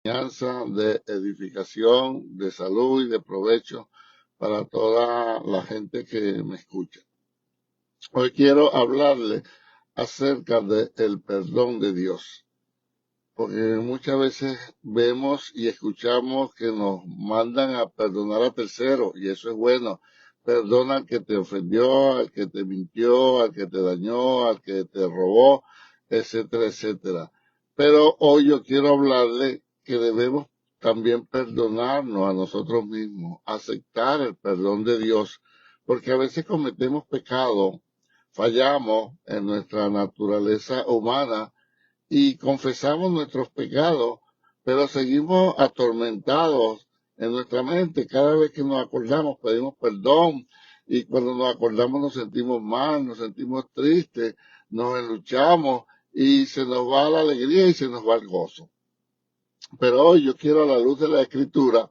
enseñanza, de edificación, de salud y de provecho para toda la gente que me escucha. Hoy quiero hablarle acerca del perdón de Dios, porque muchas veces vemos y escuchamos que nos mandan a perdonar a terceros, y eso es bueno. Perdona al que te ofendió, al que te mintió, al que te dañó, al que te robó, etcétera, etcétera. Pero hoy yo quiero hablarle que debemos también perdonarnos a nosotros mismos, aceptar el perdón de Dios, porque a veces cometemos pecado, fallamos en nuestra naturaleza humana y confesamos nuestros pecados, pero seguimos atormentados en nuestra mente. Cada vez que nos acordamos pedimos perdón y cuando nos acordamos nos sentimos mal, nos sentimos tristes, nos enluchamos y se nos va la alegría y se nos va el gozo. Pero hoy yo quiero, a la luz de la Escritura,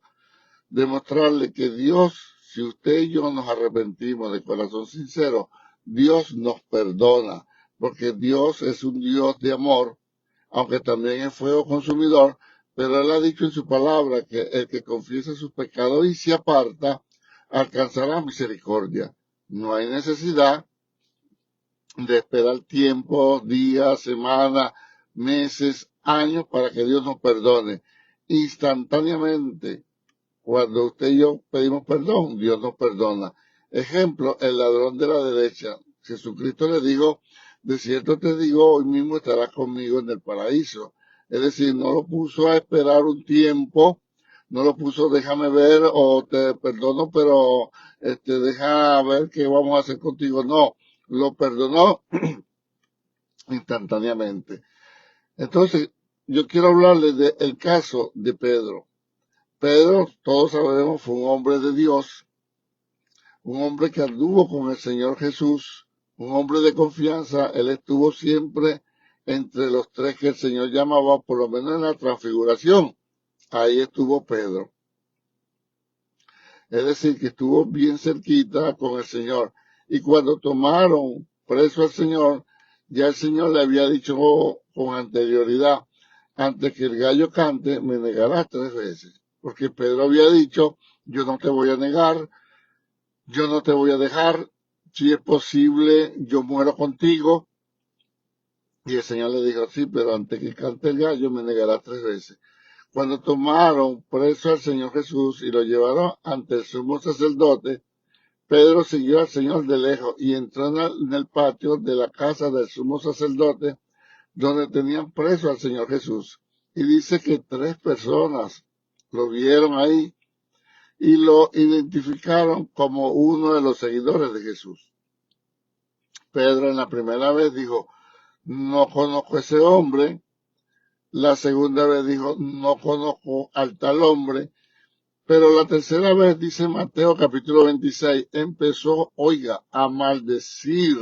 demostrarle que Dios, si usted y yo nos arrepentimos de corazón sincero, Dios nos perdona, porque Dios es un Dios de amor, aunque también es fuego consumidor, pero Él ha dicho en su palabra que el que confiesa sus pecados y se aparta, alcanzará misericordia. No hay necesidad de esperar tiempo, días, semanas, meses, años para que Dios nos perdone. Instantáneamente, cuando usted y yo pedimos perdón, Dios nos perdona. Ejemplo, el ladrón de la derecha. Jesucristo le dijo, de cierto te digo, hoy mismo estarás conmigo en el paraíso. Es decir, no lo puso a esperar un tiempo, no lo puso déjame ver o te perdono, pero deja ver qué vamos a hacer contigo. No, lo perdonó instantáneamente. Entonces, yo quiero hablarle del caso de Pedro. Pedro, todos sabemos, fue un hombre de Dios, un hombre que anduvo con el Señor Jesús, un hombre de confianza. Él estuvo siempre entre los tres que el Señor llamaba, por lo menos en la transfiguración. Ahí estuvo Pedro. Es decir, que estuvo bien cerquita con el Señor. Y cuando tomaron preso al Señor, ya el Señor le había dicho con anterioridad, antes que el gallo cante, me negarás 3 veces. Porque Pedro había dicho, yo no te voy a negar, yo no te voy a dejar, si es posible, yo muero contigo. Y el Señor le dijo, sí, pero antes que cante el gallo, me negarás 3 veces. Cuando tomaron preso al Señor Jesús y lo llevaron ante el sumo sacerdote, Pedro siguió al Señor de lejos y entró en el patio de la casa del sumo sacerdote, donde tenían preso al Señor Jesús. Y dice que 3 personas lo vieron ahí y lo identificaron como uno de los seguidores de Jesús. Pedro en la primera vez dijo, no conozco a ese hombre. La segunda vez dijo, no conozco al tal hombre. Pero la tercera vez, dice Mateo capítulo 26, empezó, oiga, a maldecir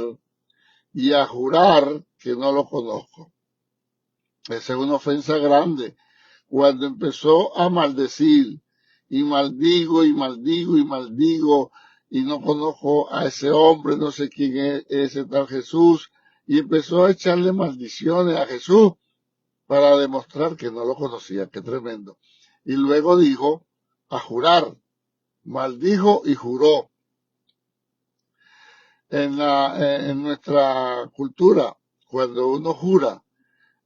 y a jurar que no lo conozco. Esa es una ofensa grande. Cuando empezó a maldecir, y maldigo, y maldigo, y maldigo, y no conozco a ese hombre, no sé quién es ese tal Jesús, y empezó a echarle maldiciones a Jesús para demostrar que no lo conocía. Qué tremendo. Y luego dijo, a jurar, maldijo y juró. En nuestra cultura, cuando uno jura,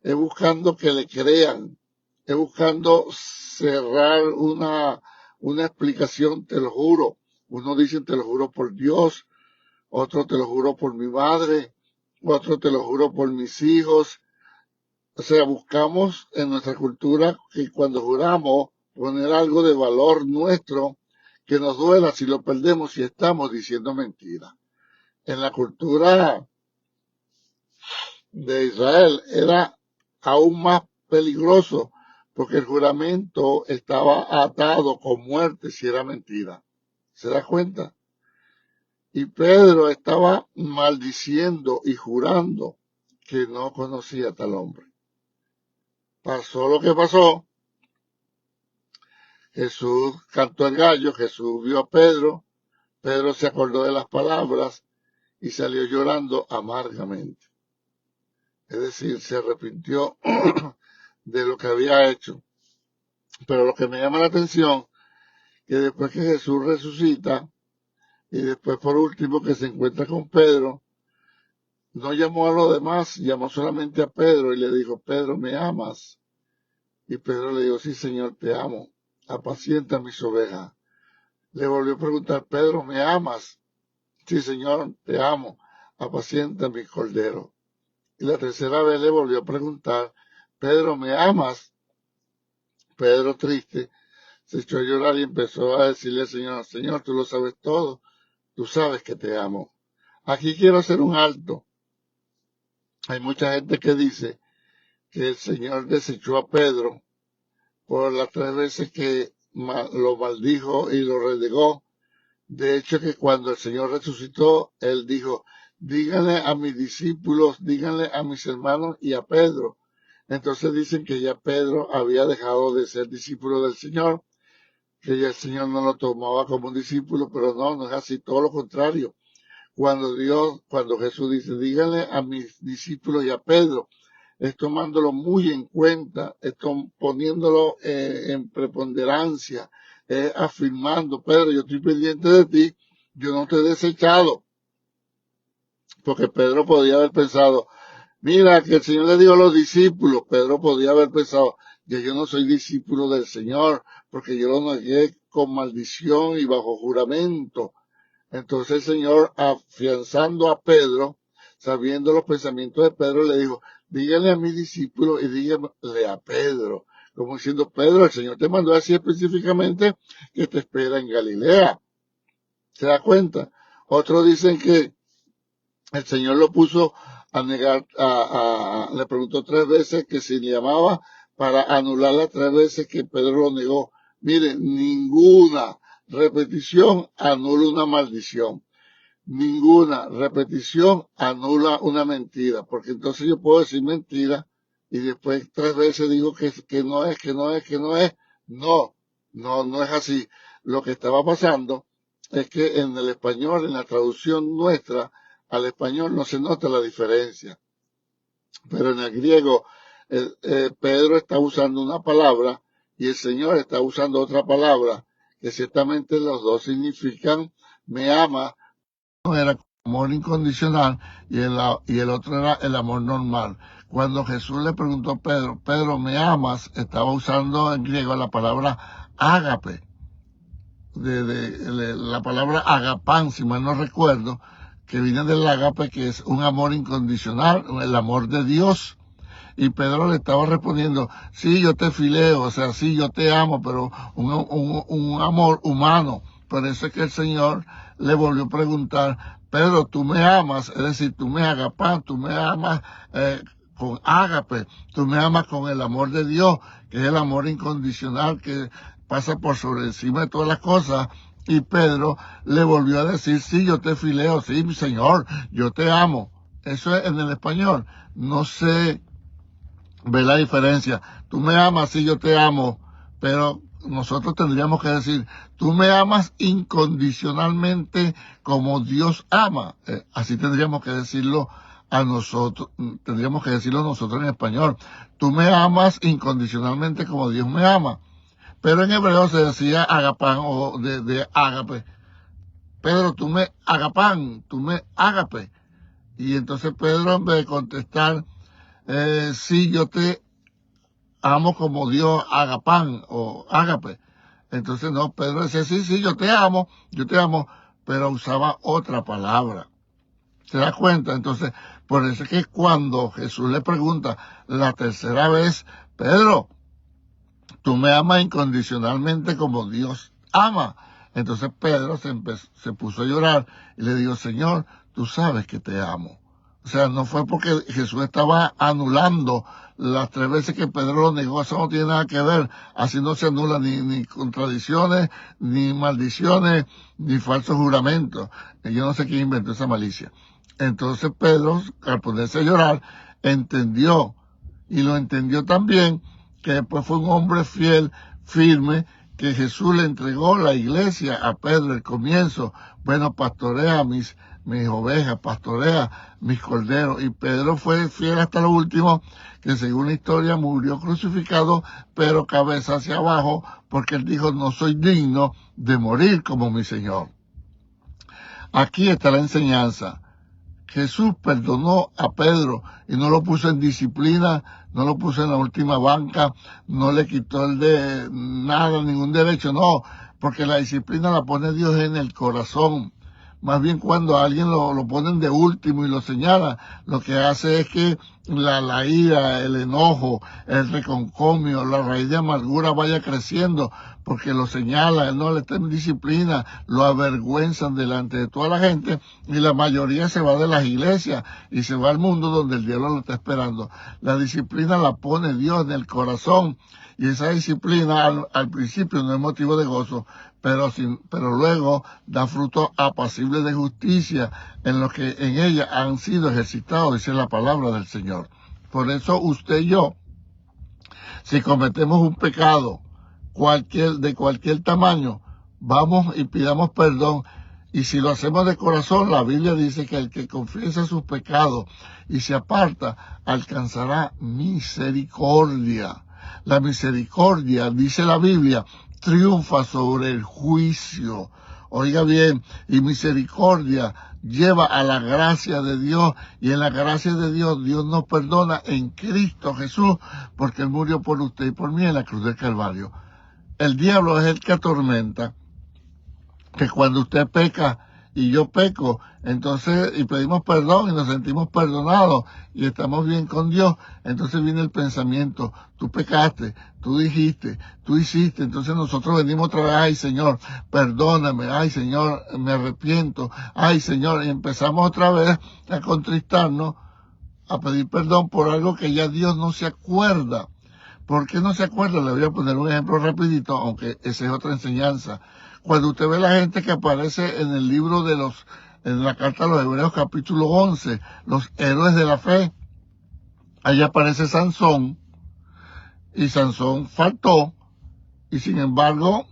es buscando que le crean, es buscando cerrar una explicación, te lo juro. Uno dice, te lo juro por Dios, otro te lo juro por mi madre, otro te lo juro por mis hijos. O sea, buscamos en nuestra cultura que cuando juramos poner algo de valor nuestro que nos duela si lo perdemos, si estamos diciendo mentiras. En la cultura de Israel era aún más peligroso porque el juramento estaba atado con muerte si era mentira. ¿Se da cuenta? Y Pedro estaba maldiciendo y jurando que no conocía a tal hombre. Pasó lo que pasó. Jesús cantó el gallo, Jesús vio a Pedro, Pedro se acordó de las palabras y salió llorando amargamente. Es decir, se arrepintió de lo que había hecho. Pero lo que me llama la atención, que después que Jesús resucita, y después por último que se encuentra con Pedro, no llamó a los demás, llamó solamente a Pedro y le dijo, Pedro, ¿me amas? Y Pedro le dijo, sí, Señor, te amo, apacienta mis ovejas. Le volvió a preguntar, Pedro, ¿me amas? Sí, Señor, te amo, apacienta mi cordero. Y la tercera vez le volvió a preguntar, Pedro, ¿me amas? Pedro, triste, se echó a llorar y empezó a decirle al Señor, Señor, tú lo sabes todo, tú sabes que te amo. Aquí quiero hacer un alto. Hay mucha gente que dice que el Señor desechó a Pedro por las 3 veces que lo maldijo y lo renegó. De hecho, que cuando el Señor resucitó, Él dijo, díganle a mis discípulos, díganle a mis hermanos y a Pedro. Entonces dicen que ya Pedro había dejado de ser discípulo del Señor, que ya el Señor no lo tomaba como un discípulo, pero no, no es así, todo lo contrario. Cuando Jesús dice, díganle a mis discípulos y a Pedro, es tomándolo muy en cuenta, es poniéndolo en preponderancia, afirmando, Pedro, yo estoy pendiente de ti, yo no te he desechado, porque Pedro podía haber pensado, mira, que el Señor le dijo a los discípulos, Pedro podía haber pensado, que yo no soy discípulo del Señor, porque yo lo negué con maldición y bajo juramento. Entonces el Señor, afianzando a Pedro, sabiendo los pensamientos de Pedro, le dijo, díganle a mis discípulos y díganle a Pedro, como diciendo, Pedro, el Señor te mandó así específicamente que te espera en Galilea. ¿Se da cuenta? Otros dicen que el Señor lo puso a negar, le preguntó 3 veces que si le llamaba para anular las 3 veces que Pedro lo negó. Miren, ninguna repetición anula una maldición. Ninguna repetición anula una mentira, porque entonces yo puedo decir mentira y después 3 veces digo que no es, que no es, que no es. No, no es así. Lo que estaba pasando es que en el español, en la traducción nuestra al español no se nota la diferencia, pero en el griego Pedro está usando una palabra y el Señor está usando otra palabra, que ciertamente los dos significan me ama, era amor incondicional y el otro era el amor normal. Cuando Jesús le preguntó a Pedro, Pedro, ¿me amas? Estaba usando en griego la palabra ágape, la palabra agapán, si mal no recuerdo, que viene del ágape, que es un amor incondicional, el amor de Dios. Y Pedro le estaba respondiendo, sí, yo te fileo, o sea, sí, yo te amo, pero un amor humano. Por eso es que el Señor le volvió a preguntar, Pedro, tú me amas, es decir, tú me agapas, tú me amas con ágape, tú me amas con el amor de Dios, que es el amor incondicional que pasa por sobre encima de todas las cosas. Y Pedro le volvió a decir, sí, yo te fileo, sí, mi Señor, yo te amo. Eso es en el español. No sé, ve la diferencia. Tú me amas, sí, yo te amo, pero nosotros tendríamos que decir, tú me amas incondicionalmente como Dios ama. Así tendríamos que decirlo a nosotros, tendríamos que decirlo nosotros en español. Tú me amas incondicionalmente como Dios me ama. Pero en hebreo se decía agapán o de ágape. Pedro, tú me agapán, tú me ágape. Y entonces Pedro, en vez de contestar, sí, yo te amo como Dios agapán o ágape. Entonces, no, Pedro decía, sí, sí, yo te amo, pero usaba otra palabra. ¿Se da cuenta? Entonces, por eso es que cuando Jesús le pregunta la tercera vez, Pedro, tú me amas incondicionalmente como Dios ama. Entonces Pedro se puso a llorar y le dijo, Señor, tú sabes que te amo. O sea, no fue porque Jesús estaba anulando las 3 veces que Pedro lo negó, eso no tiene nada que ver. Así no se anulan ni contradicciones, ni maldiciones, ni falsos juramentos. Yo no sé quién inventó esa malicia. Entonces Pedro, al ponerse a llorar, entendió, y lo entendió también, que después fue un hombre fiel, firme, que Jesús le entregó la iglesia a Pedro, el comienzo. Bueno, pastorea mis ovejas, pastorea mis corderos. Y Pedro fue fiel hasta lo último, que según la historia murió crucificado, pero cabeza hacia abajo, porque él dijo, no soy digno de morir como mi Señor. Aquí está la enseñanza. Jesús perdonó a Pedro y no lo puso en disciplina, no lo puso en la última banca, no le quitó el de nada, ningún derecho, no, porque la disciplina la pone Dios en el corazón. Más bien cuando a alguien lo ponen de último y lo señala, lo que hace es que la ira, el enojo, el reconcomio, la raíz de amargura vaya creciendo, porque lo señala, él no le está en disciplina, lo avergüenzan delante de toda la gente, y la mayoría se va de las iglesias y se va al mundo donde el diablo lo está esperando. La disciplina la pone Dios en el corazón, y esa disciplina al principio no es motivo de gozo, pero luego da fruto apacible de justicia en lo que en ella han sido ejercitados, dice la palabra del Señor. Por eso usted y yo, si cometemos un pecado de cualquier tamaño, vamos y pidamos perdón. Y si lo hacemos de corazón, la Biblia dice que el que confiesa sus pecados y se aparta, alcanzará misericordia. La misericordia, dice la Biblia, triunfa sobre el juicio. Oiga bien, y misericordia lleva a la gracia de Dios, y en la gracia de Dios, Dios nos perdona en Cristo Jesús, porque Él murió por usted y por mí en la cruz del Calvario. El diablo es el que atormenta, que cuando usted peca y yo peco, entonces, y pedimos perdón y nos sentimos perdonados y estamos bien con Dios, entonces viene el pensamiento, tú pecaste, tú dijiste, tú hiciste, entonces nosotros venimos otra vez, ay Señor, perdóname, ay Señor, me arrepiento, ay Señor, y empezamos otra vez a contristarnos, a pedir perdón por algo que ya Dios no se acuerda. ¿Por qué no se acuerda? Le voy a poner un ejemplo rapidito, aunque esa es otra enseñanza. Cuando usted ve la gente que aparece en el libro en la carta a los Hebreos capítulo 11, los héroes de la fe, ahí aparece Sansón, y Sansón faltó, y sin embargo,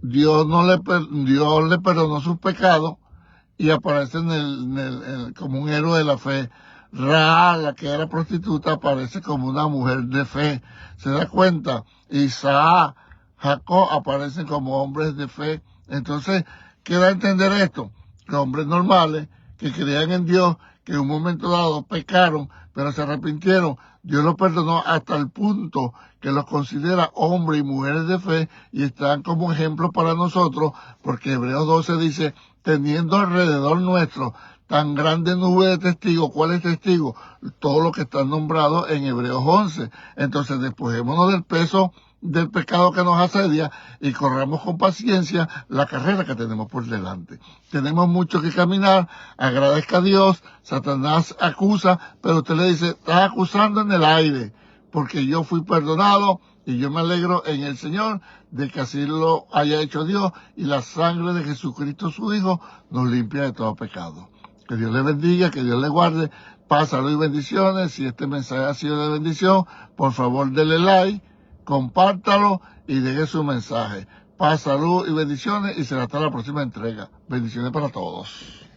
Dios le perdonó sus pecados, y aparece como un héroe de la fe. Ra, la que era prostituta, aparece como una mujer de fe. ¿Se da cuenta? Isaac, Jacob aparecen como hombres de fe. Entonces, ¿qué da a entender esto? Que hombres normales, que creían en Dios, que en un momento dado pecaron, pero se arrepintieron. Dios los perdonó hasta el punto que los considera hombres y mujeres de fe y están como ejemplo para nosotros, porque Hebreos 12 dice, teniendo alrededor nuestro tan grande nube de testigos. ¿Cuál es testigo? Todo lo que está nombrado en Hebreos 11. Entonces, despojémonos del peso del pecado que nos asedia y corramos con paciencia la carrera que tenemos por delante. Tenemos mucho que caminar, agradezca a Dios, Satanás acusa, pero usted le dice, estás acusando en el aire, porque yo fui perdonado y yo me alegro en el Señor de que así lo haya hecho Dios y la sangre de Jesucristo su Hijo nos limpia de todo pecado. Que Dios le bendiga, que Dios le guarde, paz, salud y bendiciones. Si este mensaje ha sido de bendición, por favor denle like, compártalo y deje su mensaje. Paz, salud y bendiciones y será hasta la próxima entrega. Bendiciones para todos.